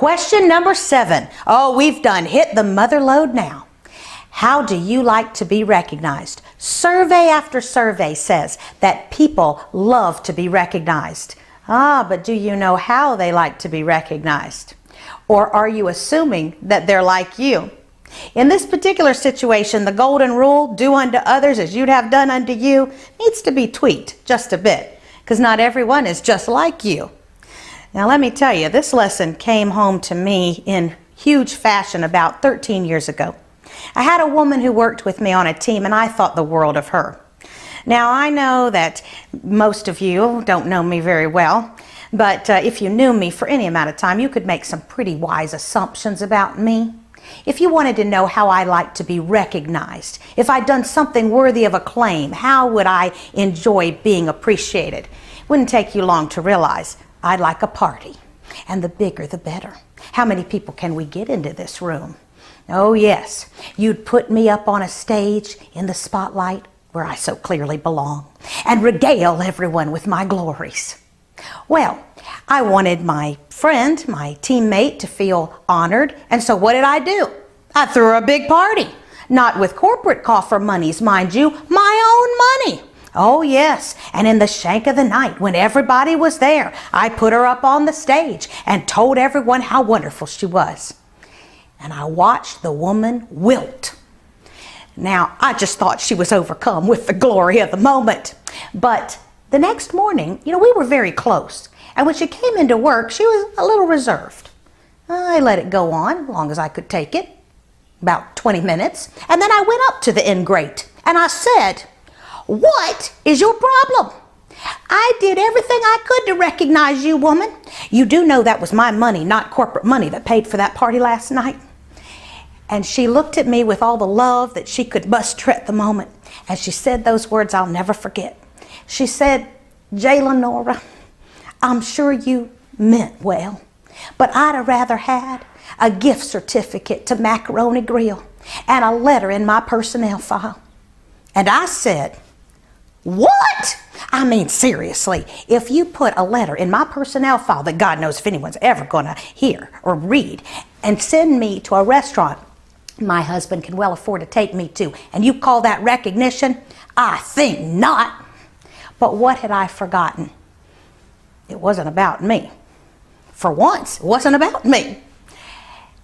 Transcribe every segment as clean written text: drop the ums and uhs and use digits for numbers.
Question number 7. Oh, we've done hit the mother lode now. How do you like to be recognized? Survey after survey says that people love to be recognized. But do you know how they like to be recognized? Or are you assuming that they're like you? In this particular situation, the golden rule, do unto others as you'd have done unto you, needs to be tweaked just a bit, because not everyone is just like you. Now let me tell you, this lesson came home to me in huge fashion about 13 years ago. I had a woman who worked with me on a team, and I thought the world of her. Now I know that most of you don't know me very well, but if you knew me for any amount of time, you could make some pretty wise assumptions about me. If you wanted to know how I like to be recognized, if I'd done something worthy of acclaim, how would I enjoy being appreciated? It wouldn't take you long to realize I'd like a party, and the bigger the better. How many people can we get into this room? Oh yes, you'd put me up on a stage in the spotlight where I so clearly belong and regale everyone with my glories. Well, I wanted my friend, my teammate, to feel honored, and so what did I do? I threw her a big party. Not with corporate coffer monies, mind you, my own money. Oh yes, and in the shank of the night, when everybody was there, I put her up on the stage and told everyone how wonderful she was. And I watched the woman wilt. Now, I just thought she was overcome with the glory of the moment. But the next morning, we were very close. And when she came into work, she was a little reserved. I let it go on as long as I could take it, about 20 minutes. And then I went up to the ingrate and I said, "What is your problem? I did everything I could to recognize you, woman. You do know that was my money, not corporate money, that paid for that party last night." And she looked at me with all the love that she could muster at the moment. And she said those words I'll never forget. She said, "Lenora, I'm sure you meant well, but I'd have rather had a gift certificate to Macaroni Grill and a letter in my personnel file." And I said, "What? I mean, seriously, if you put a letter in my personnel file that God knows if anyone's ever going to hear or read and send me to a restaurant my husband can well afford to take me to, and you call that recognition? I think not." But what had I forgotten? It wasn't about me. For once, it wasn't about me.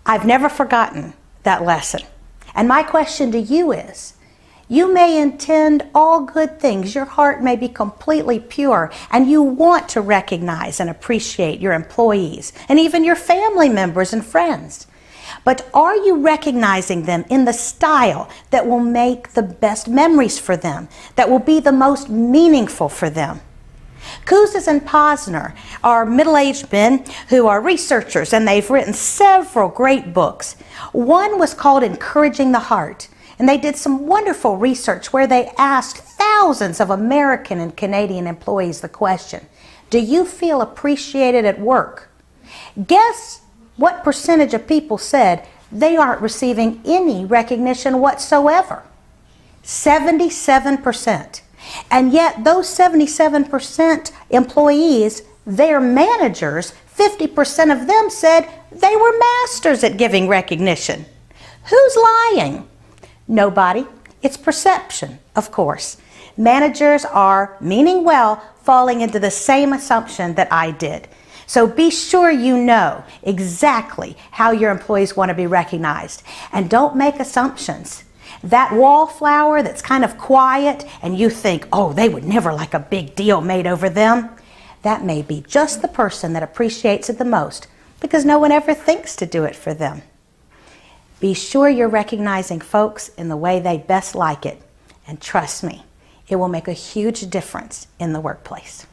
I've never forgotten that lesson. And my question to you is, you may intend all good things. Your heart may be completely pure, and you want to recognize and appreciate your employees and even your family members and friends. But are you recognizing them in the style that will make the best memories for them, that will be the most meaningful for them? Kouzes and Posner are middle-aged men who are researchers, and they've written several great books. One was called Encouraging the Heart, and they did some wonderful research where they asked thousands of American and Canadian employees the question, "Do you feel appreciated at work?" Guess what percentage of people said they aren't receiving any recognition whatsoever? 77%. And yet those 77% employees, their managers, 50% of them said they were masters at giving recognition. Who's lying? Nobody. It's perception, of course. Managers are, meaning well, falling into the same assumption that I did. So be sure you know exactly how your employees want to be recognized. And don't make assumptions. That wallflower that's kind of quiet and you think, oh, they would never like a big deal made over them, that may be just the person that appreciates it the most because no one ever thinks to do it for them. Be sure you're recognizing folks in the way they best like it. And trust me, it will make a huge difference in the workplace.